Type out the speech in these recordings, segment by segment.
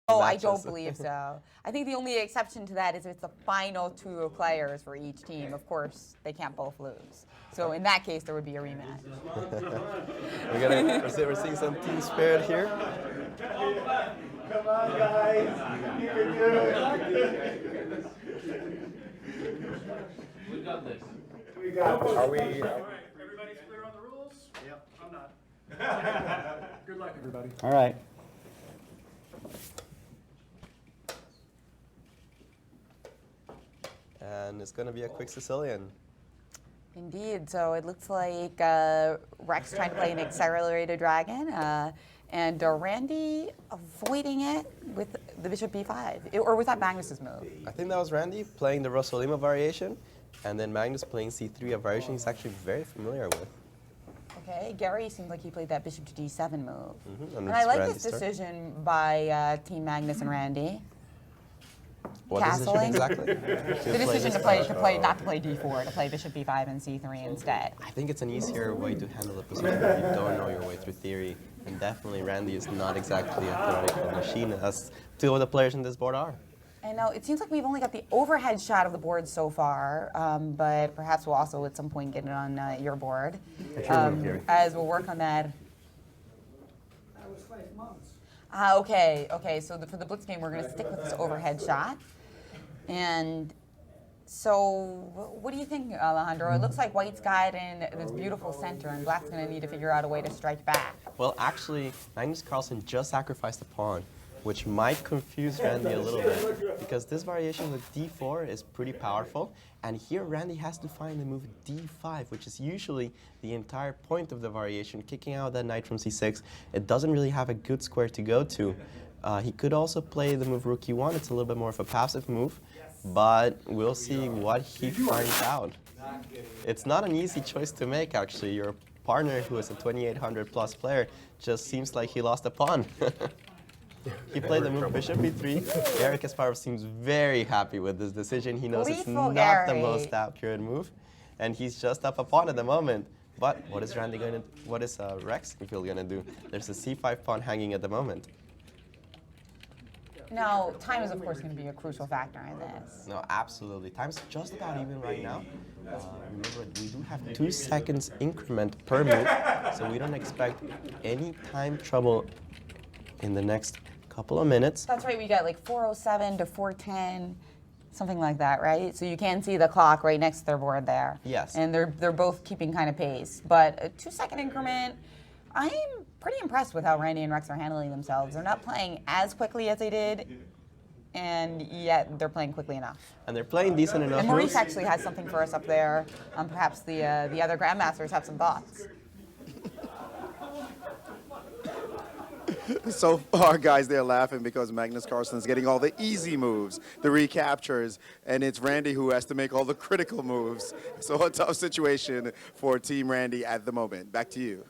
Oh, I don't believe so. I think the only exception to that is if it's the final two players for each team. Of course, they can't both lose. So in that case, there would be a rematch. We're seeing some team spirit here. Come on, guys. You can do it. We got this. We got this. Are we? Everybody's clear on the rules? Yep. I'm not. Good luck, everybody. All right. And it's going to be a quick Sicilian. Indeed. So it looks like Rex trying to play an accelerated dragon, and Randy avoiding it with the bishop b5. Or was that Magnus's move? I think that was Randy playing the Rossolimo variation, and then Magnus playing c3, a variation he's actually very familiar with. Okay, Gary seems like he played that bishop to d7 move. And And I like Randy's this turn. decision by Team Magnus and Randy. What decision Castling? exactly? The decision to play not to play d4, to play bishop b5 and c3 instead. I think it's an easier way to handle the position if you don't know your way through theory. And definitely Randy is not exactly a theoretical machine, as two of the players in this board are. And now it seems like we've only got the overhead shot of the board so far, but perhaps we'll also at some point get it on your board. As we'll work on that. That was 5 months. Okay, so for the blitz game, we're going to stick with this overhead shot. And so what do you think, Alejandro? It looks like white's got in this beautiful center, and black's going to need to figure out a way to strike back. Well, actually, Magnus Carlsen just sacrificed a pawn, which might confuse Randy a little bit, because this variation with d4 is pretty powerful, and here Randy has to find the move d5, which is usually the entire point of the variation, kicking out that knight from c6. It doesn't really have a good square to go to. He could also play the move rook e1. It's a little bit more of a passive move, but we'll see what he finds out. It's not an easy choice to make, actually. Your partner, who is a 2800 plus player, just seems like he lost a pawn. He played the move bishop e3. Garry Kasparov seems very happy with this decision. He knows it's Lethal not the Garry. most accurate move, and he's just up a pawn at the moment. But what is Randy going to? What is Rex Singfield going to do? There's a c5 pawn hanging at the moment. Now, time is, of course, going to be a crucial factor in this. No, absolutely. Time's just about even right now. Remember, we do have 2 seconds increment per move, so we don't expect any time trouble in the next couple of minutes. That's right, we got like 4:07 to 4:10, something like that, right? So you can see the clock right next to their board there. Yes. And they're both keeping kind of pace. But a 2-second increment, I'm pretty impressed with how Randy and Rex are handling themselves. They're not playing as quickly as they did, and yet they're playing quickly enough. And they're playing decent enough And Maurice moves. actually has something for us up there. Perhaps the other grandmasters have some thoughts. So far, guys, they're laughing because Magnus Carlsen is getting all the easy moves, the recaptures, and it's Randy who has to make all the critical moves. So a tough situation for Team Randy at the moment. Back to you.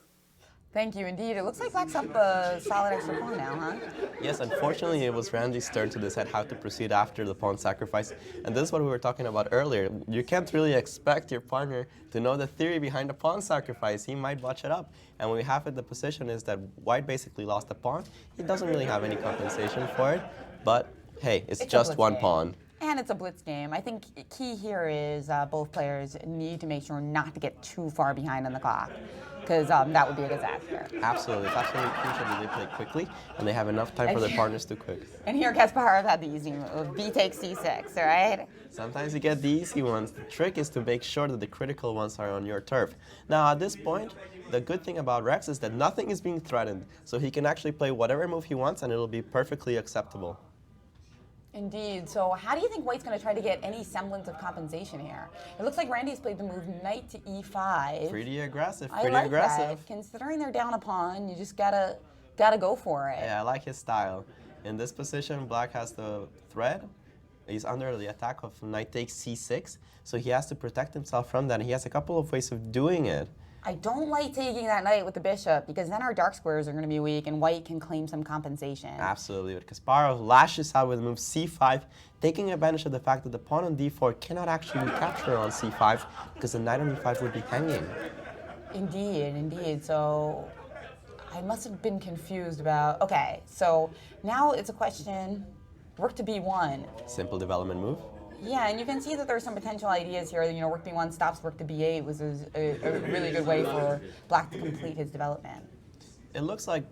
Thank you, indeed. It looks like Black's up a solid extra pawn now, huh? Yes, unfortunately, it was Randy's turn to decide how to proceed after the pawn sacrifice. And this is what we were talking about earlier. You can't really expect your partner to know the theory behind a pawn sacrifice. He might botch it up. And when we have it, the position is that white basically lost a pawn. He doesn't really have any compensation for it. But hey, it's a just blitz one game. pawn. And it's a blitz game. I think key here is both players need to make sure not to get too far behind on the clock, because that would be a disaster. Absolutely. It's absolutely crucial that they play quickly and they have enough time for their partners to quick. And here Kasparov had the easy move, b takes c6, all right? Sometimes you get the easy ones. The trick is to make sure that the critical ones are on your turf. Now, at this point, the good thing about Rex is that nothing is being threatened, so he can actually play whatever move he wants and it'll be perfectly acceptable. Indeed. So how do you think White's going to try to get any semblance of compensation here? It looks like Randy's played the move knight to e5. Pretty aggressive, I pretty like aggressive. that. Considering they're down a pawn, you just gotta go for it. Yeah, I like his style. In this position, Black has the thread. He's under the attack of knight takes c6, so he has to protect himself from that. He has a couple of ways of doing it. I don't like taking that knight with the bishop, because then our dark squares are going to be weak and white can claim some compensation. Absolutely, but Kasparov lashes out with the move c5, taking advantage of the fact that the pawn on d4 cannot actually recapture on c5, because the knight on e5 would be hanging. Indeed, indeed. So I must have been confused about. Okay, so now it's a question. Rook to b1. Simple development move. Yeah, and you can see that there's some potential ideas here. You know, rook b1 stops rook to b8 was a really good way for black to complete his development. It looks like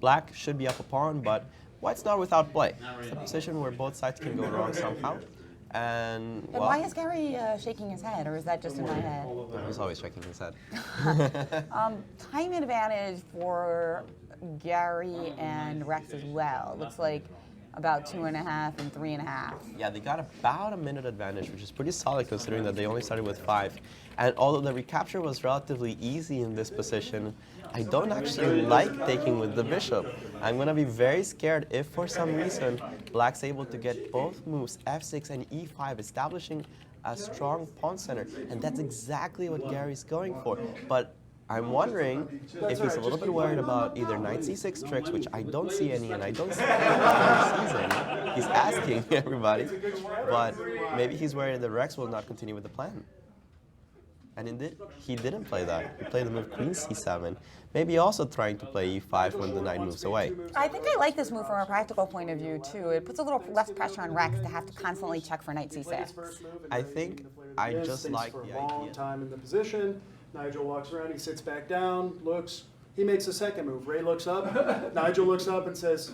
black should be up a pawn, but white's not without play. It's a position where both sides can go wrong somehow. And well, why is Gary shaking his head, or is that just in my head? he's always shaking his head. Time advantage for Gary and Rex as well. Looks like about 2.5 and 3.5. Yeah, they got about a minute advantage, which is pretty solid considering that they only started with 5. And although the recapture was relatively easy in this position, I don't actually like taking with the bishop. I'm going to be very scared if for some reason black's able to get both moves, f6 and e5, establishing a strong pawn center. And that's exactly what Gary's going for. But I'm wondering if he's a little bit worried about either knight c6 tricks, which I don't see any, and I don't see any season. He's asking everybody, but maybe he's worried that Rex will not continue with the plan. And indeed, he didn't play that. He played the move queen c7, maybe also trying to play e5 when the knight moves away. I think I like this move from a practical point of view, too. It puts a little less pressure on Rex to have to constantly check for knight c6. I think I just like the long idea. time in the position. Nigel walks around, he sits back down, looks, he makes a second move. Ray looks up, Nigel looks up and says,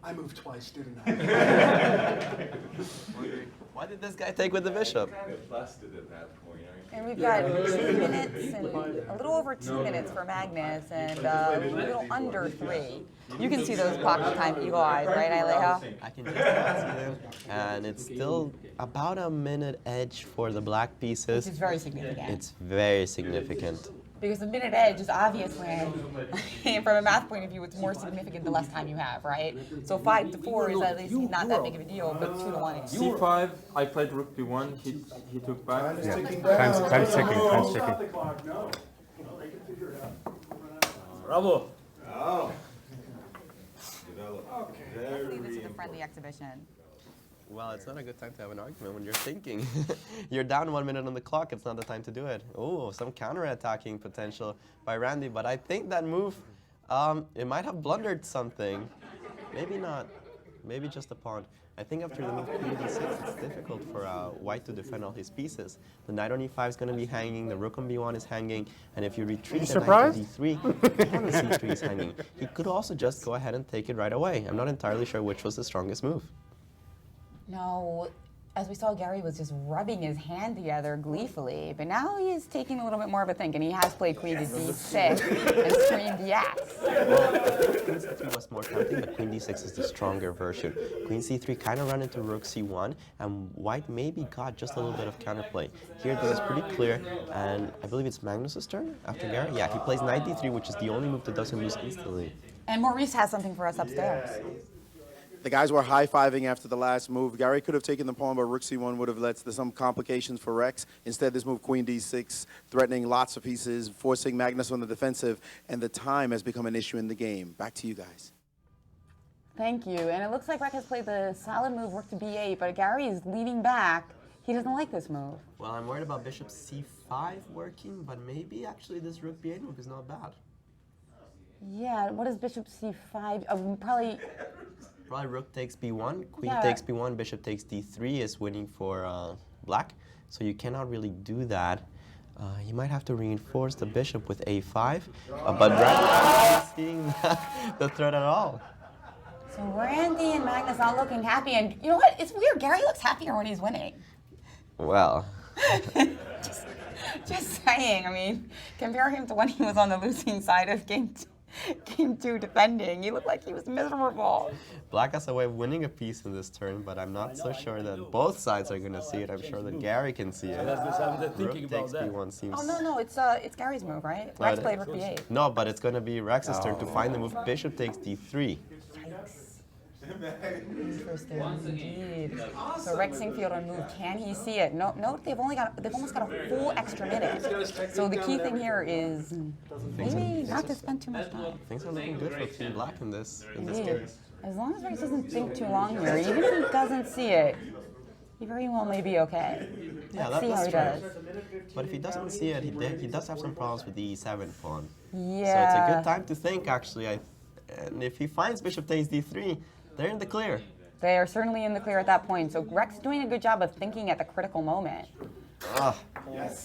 I moved twice, didn't I? Why did this guy take with the bishop? Busted at that point. And we've got 2 minutes and a little over 2 minutes for Magnus and a little under 3. You can see those clock time eagle eyes, right, Alejo? I can just about see them. And it's still about a minute edge for the black pieces. Which is very significant. It's very significant. Because the minute edge is obviously, from a math point of view, it's more significant the less time you have, right? So 5 to 4 is at least not that big of a deal, but 2 to 1 is. c5, I played rook b1, he took back. Yeah. Time's ticking. Stop the clock, no. They can figure it out. Bravo! Oh. Develop. Hopefully this is a friendly exhibition. Well, it's not a good time to have an argument when you're thinking. You're down 1 minute on the clock, it's not the time to do it. Oh, some counter-attacking potential by Randy, but I think that move, it might have blundered something. Maybe not, maybe just a pawn. I think after the move queen d6, it's difficult for white to defend all his pieces. The knight on e5 is going to be hanging, the rook on b1 is hanging, and if you retreat the knight to d3, the pawn on c3 is hanging. He could also just go ahead and take it right away. I'm not entirely sure which was the strongest move. No, as we saw, Gary was just rubbing his hand together gleefully, but now he is taking a little bit more of a think, and he has played queen to d6 and queen dx. Well, I think queen c3 was more tempting, but queen d6 is the stronger version. Queen c3 kind of ran into rook c1, and white maybe got just a little bit of counterplay. Here, this is pretty clear, and I believe it's Magnus's turn after Gary. Yeah, he plays knight d3, which is the only move that doesn't lose instantly. And Maurice has something for us upstairs. The guys were high-fiving after the last move. Gary could have taken the pawn, but rook c1 would have led to some complications for Rex. Instead, this move, queen d6, threatening lots of pieces, forcing Magnus on the defensive, and the time has become an issue in the game. Back to you guys. Thank you. And it looks like Rex has played the solid move, rook to b8, but Gary is leaning back. He doesn't like this move. Well, I'm worried about bishop c5 working, but maybe actually this rook b8 move is not bad. Yeah, what is bishop c5? Probably rook takes b1, queen Yeah. takes b1, bishop takes d3 is winning for black. So you cannot really do that. You might have to reinforce the bishop with a5, but Randy isn't seeing the threat at all. So Randy and Magnus not looking happy, and you know what? It's weird. Gary looks happier when he's winning. Well, Just saying. I mean, compare him to when he was on the losing side of game 2 defending. He looked like he was miserable. black has a way of winning a piece in this turn, but I'm not so sure that both sides are going to see it. I'm sure that Gary can see it. Rook takes b1 seems... Oh no, it's Gary's move, right? Rex played rook b8. No, but it's going to be Rex's turn to find the move. Bishop takes d3. Interesting indeed. So Reksa Singfilda on move. Can he see it? No, they've almost got a full extra minute. So the key thing here is maybe not to spend too much time. Things are looking good for Team Black in this Indeed. game. As long as Rex doesn't think too long here, even if he doesn't see it, he very well may be okay. Yeah, Let's see how he that's does. But if he doesn't see it, he does have some problems with the e7 pawn. Yeah. So it's a good time to think, actually. And if he finds bishop takes d3, they're in the clear. They are certainly in the clear at that point. So Rex doing a good job of thinking at the critical moment.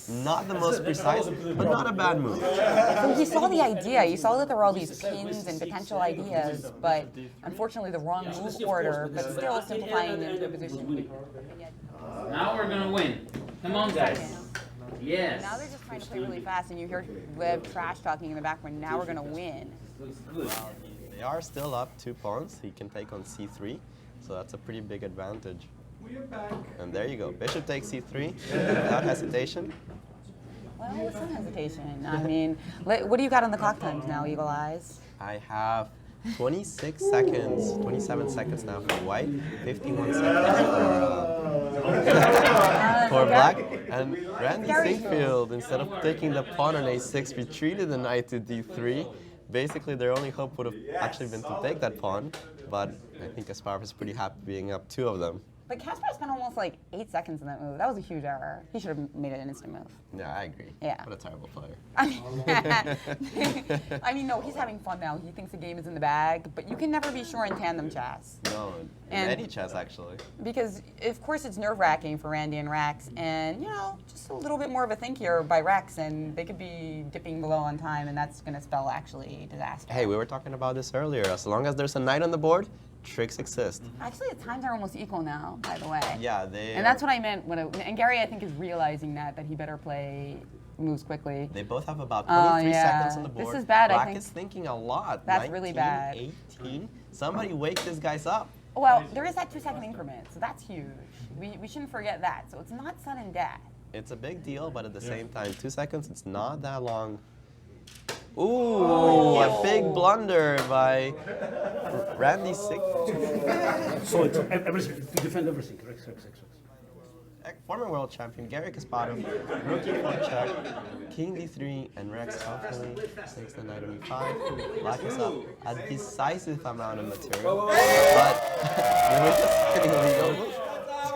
Not the most precise, but not a bad move. So he saw the idea. He saw that there were all these pins and potential ideas, but unfortunately the wrong move order, but still simplifying into a position. Now we're gonna win. Come on, guys. Yes. Now they're just trying to play really fast, and you hear Liv trash talking in the background. Now we're going to win. They are still up 2 pawns. He can take on c3, so that's a pretty big advantage. And there you go. Bishop takes c3 without hesitation. Well, with some hesitation. I mean, what do you got on the clock times now, Eagle Eyes? I have 26 seconds, 27 seconds now for white, 51 seconds for black. And Rэнdi Sinkfild, instead of taking the pawn on a6, retreated the knight to d3. Basically, their only hope would have actually been to take that pawn, but I think Kasparov is pretty happy being up 2 of them. But Kasparov spent almost like 8 seconds in that move. That was a huge error. He should have made it an instant move. Yeah, I agree. Yeah. What a terrible player. I mean, no, he's having fun now. He thinks the game is in the bag, but you can never be sure in tandem chess. No, in any chess, actually. Because, of course, it's nerve-wracking for Randy and Rex, and, you know, just a little bit more of a think here by Rex, and they could be dipping below on time, and that's going to spell, actually, disaster. Hey, we were talking about this earlier. As long as there's a knight on the board, tricks exist. Actually, the times are almost equal now, by the way. Yeah, they. And that's what I meant when and Gary, I think, is realizing that he better play moves quickly. They both have about 23 seconds on the board. This is bad, Black I think. is thinking a lot. That's 19, really bad. 18. Somebody wake this guys up. Well, there is that 2-second increment, so that's huge. We shouldn't forget that. So it's not sudden death. It's a big deal, but at the same time, 2 seconds, it's not that long. Ooh, a big blunder by Rándi Sinkfilda. So it's everything, to defend everything. Rex. Former world champion Garry Kasparova, rookie for check, king d3, and Rex hopefully takes the knight on e5. Black is up a decisive amount of material, but with a illegal move.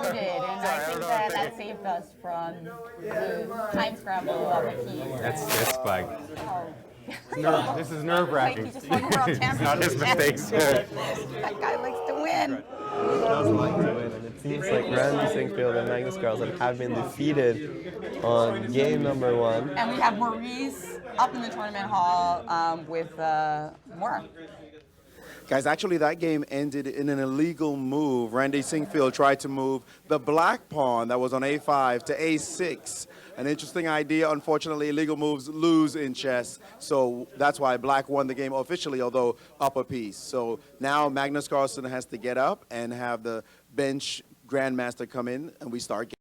We did, and I think that saved us from the time scramble of the key. That's flag. Oh. No, this is nerve-wracking. Like he just won the world championship. Not his mistakes. That guy likes to win. He does like to win, and it seems like Rándi Sинkfilda and Magnus Kарлsson have been defeated on game number 1. And we have Maurice up in the tournament hall with more. Guys, actually that game ended in an illegal move. Rándi Sinkfilda tried to move the black pawn that was on a5 to a6. An interesting idea. Unfortunately, illegal moves lose in chess. So that's why black won the game officially, although up a piece. So now Magnus Carlsen has to get up and have the bench grandmaster come in, and we start